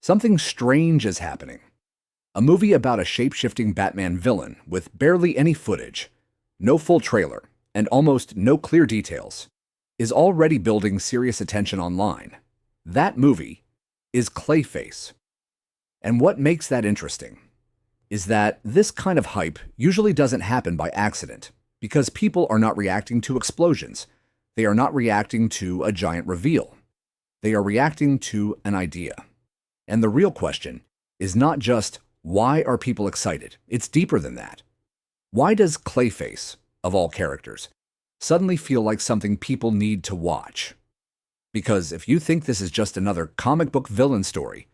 Something strange is happening. A movie about a shape-shifting Batman villain with barely any footage, no full trailer, and almost no clear details, is already building serious attention online. That movie is Clayface. And what makes that interesting is that this kind of hype usually doesn't happen by accident, because people are not reacting to explosions. They are not reacting to a giant reveal. They are reacting to an idea. And the real question is not just, why are people excited? It's deeper than that. Why does Clayface, of all characters, suddenly feel like something people need to watch? Because if you think this is just another comic book villain story,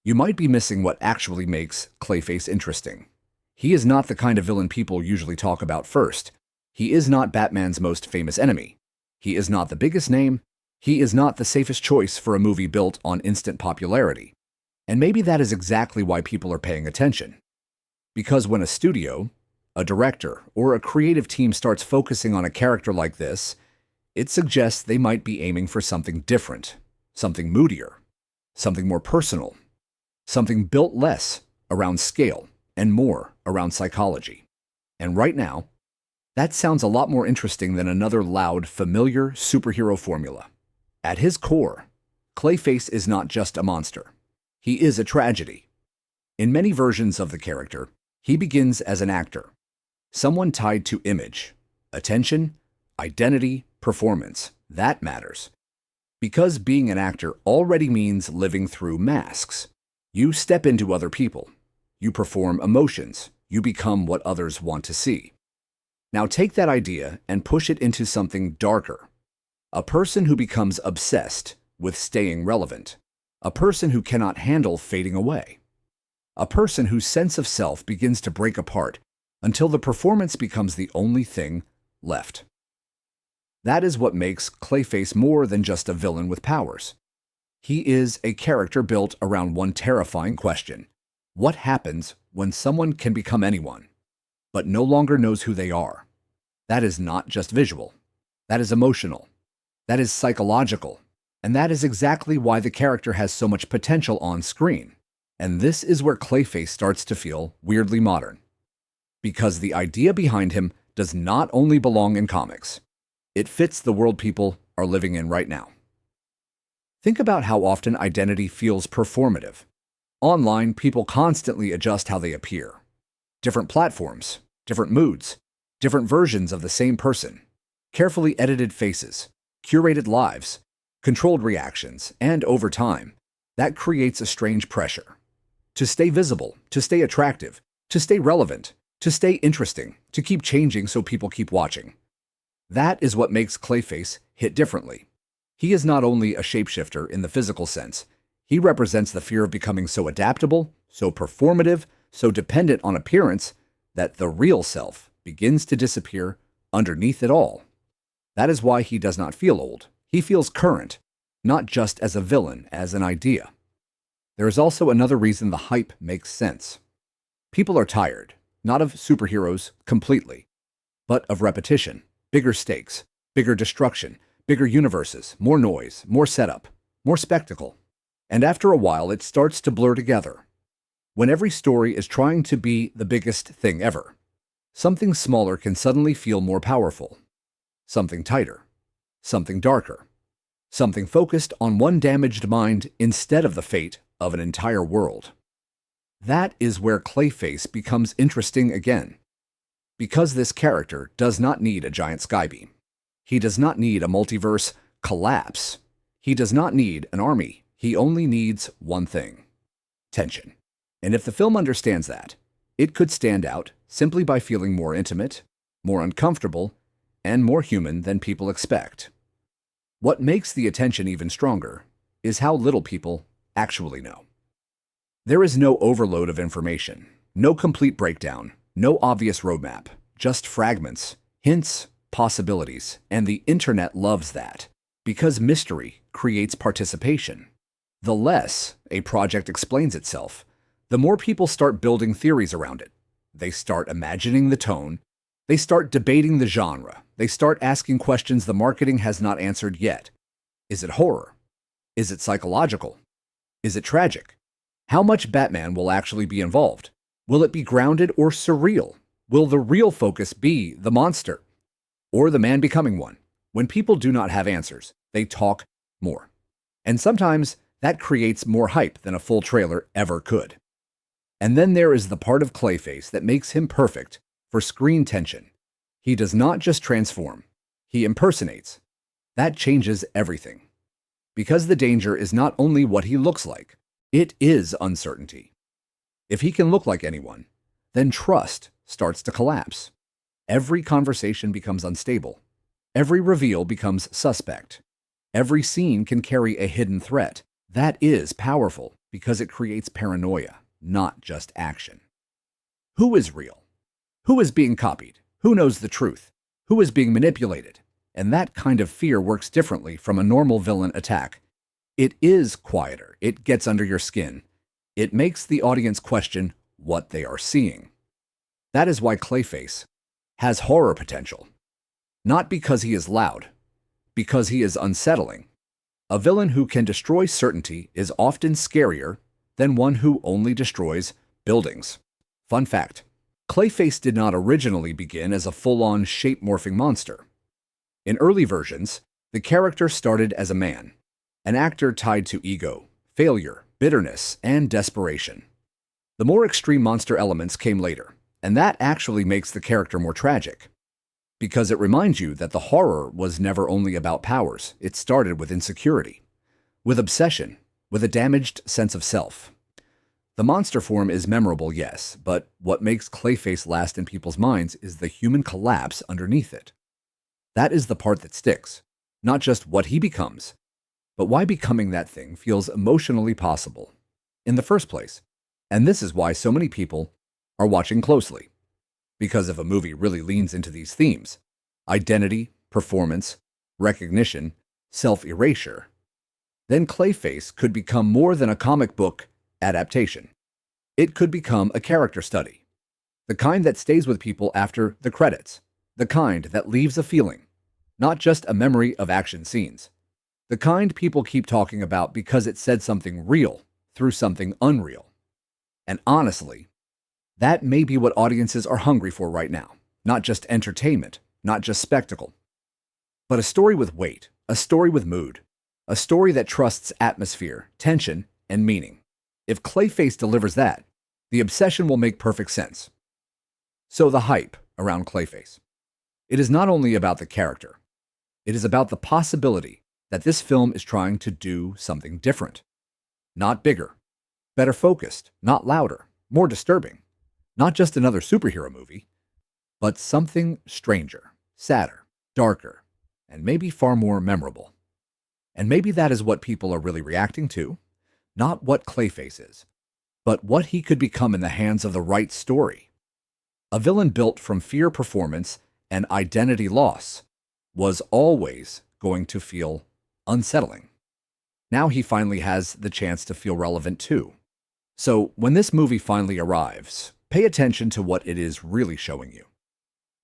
you might be missing what actually makes Clayface interesting. He is not the kind of villain people usually talk about first. He is not Batman's most famous enemy. He is not the biggest name. He is not the safest choice for a movie built on instant popularity. And maybe that is exactly why people are paying attention. Because when a studio, a director, or a creative team starts focusing on a character like this, it suggests they might be aiming for something different, something moodier, something more personal, something built less around scale and more around psychology. And right now, that sounds a lot more interesting than another loud, familiar superhero formula. At his core, Clayface is not just a monster. He is a tragedy. In many versions of the character, he begins as an actor, someone tied to image, attention, identity, performance. That matters. Because being an actor already means living through masks. You step into other people. You perform emotions. You become what others want to see. Now take that idea and push it into something darker. A person who becomes obsessed with staying relevant. A person who cannot handle fading away. A person whose sense of self begins to break apart until the performance becomes the only thing left. That is what makes Clayface more than just a villain with powers. He is a character built around one terrifying question. What happens when someone can become anyone, but no longer knows who they are? That is not just visual. That is emotional. That is psychological. And that is exactly why the character has so much potential on screen. And this is where Clayface starts to feel weirdly modern. Because the idea behind him does not only belong in comics. It fits the world people are living in right now. Think about how often identity feels performative. Online, people constantly adjust how they appear. Different platforms, different moods, different versions of the same person, carefully edited faces, curated lives, controlled reactions, and over time, that creates a strange pressure. To stay visible, to stay attractive, to stay relevant, to stay interesting, to keep changing so people keep watching. That is what makes Clayface hit differently. He is not only a shapeshifter in the physical sense, he represents the fear of becoming so adaptable, so performative, so dependent on appearance, that the real self begins to disappear underneath it all. That is why he does not feel old. He feels current, not just as a villain, as an idea. There is also another reason the hype makes sense. People are tired, not of superheroes completely, but of repetition, bigger stakes, bigger destruction, bigger universes, more noise, more setup, more spectacle. And after a while, it starts to blur together. When every story is trying to be the biggest thing ever, something smaller can suddenly feel more powerful. Something tighter. Something darker. Something focused on one damaged mind instead of the fate of an entire world. That is where Clayface becomes interesting again. Because this character does not need a giant skybeam. He does not need a multiverse collapse. He does not need an army. He only needs one thing: tension. And if the film understands that, it could stand out simply by feeling more intimate, more uncomfortable, and more human than people expect. What makes the attention even stronger is how little people actually know. There is no overload of information, no complete breakdown, no obvious roadmap, just fragments, hints, possibilities, and the internet loves that, because mystery creates participation. The less a project explains itself, the more people start building theories around it. They start imagining the tone. They start debating the genre. They start asking questions the marketing has not answered yet. Is it horror? Is it psychological? Is it tragic? How much Batman will actually be involved? Will it be grounded or surreal? Will the real focus be the monster or the man becoming one? When people do not have answers, they talk more. And sometimes that creates more hype than a full trailer ever could. And then there is the part of Clayface that makes him perfect for screen tension. He does not just transform, he impersonates. That changes everything. Because the danger is not only what he looks like, it is uncertainty. If he can look like anyone, then trust starts to collapse. Every conversation becomes unstable. Every reveal becomes suspect. Every scene can carry a hidden threat. That is powerful because it creates paranoia, not just action. Who is real? Who is being copied? Who knows the truth? Who is being manipulated? And that kind of fear works differently from a normal villain attack. It is quieter. It gets under your skin. It makes the audience question what they are seeing. That is why Clayface has horror potential. Not because he is loud, because he is unsettling. A villain who can destroy certainty is often scarier than one who only destroys buildings. Fun fact, Clayface did not originally begin as a full-on shape-morphing monster. In early versions, the character started as a man, an actor tied to ego, failure, bitterness, and desperation. The more extreme monster elements came later, and that actually makes the character more tragic. Because it reminds you that the horror was never only about powers, it started with insecurity, with obsession, with a damaged sense of self. The monster form is memorable, yes, but what makes Clayface last in people's minds is the human collapse underneath it. That is the part that sticks, not just what he becomes, but why becoming that thing feels emotionally possible in the first place. And this is why so many people are watching closely. Because if a movie really leans into these themes, identity, performance, recognition, self-erasure, then Clayface could become more than a comic book adaptation. It could become a character study, the kind that stays with people after the credits, the kind that leaves a feeling, not just a memory of action scenes, the kind people keep talking about because it said something real through something unreal. And honestly, that may be what audiences are hungry for right now. Not just entertainment, not just spectacle, but a story with weight, a story with mood, a story that trusts atmosphere, tension, and meaning. If Clayface delivers that, the obsession will make perfect sense. So the hype around Clayface. It is not only about the character, it is about the possibility that this film is trying to do something different. Not bigger, better focused, not louder, more disturbing. Not just another superhero movie, but something stranger, sadder, darker, and maybe far more memorable. And maybe that is what people are really reacting to, not what Clayface is, but what he could become in the hands of the right story. A villain built from fear, performance, and identity loss was always going to feel unsettling. Now he finally has the chance to feel relevant too. So when this movie finally arrives, pay attention to what it is really showing you.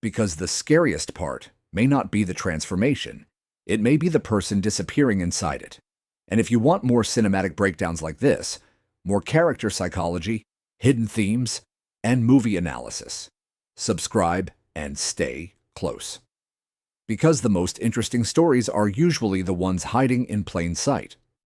Because the scariest part may not be the transformation, it may be the person disappearing inside it. And if you want more cinematic breakdowns like this, more character psychology, hidden themes, and movie analysis, subscribe and stay close. Because the most interesting stories are usually the ones hiding in plain sight.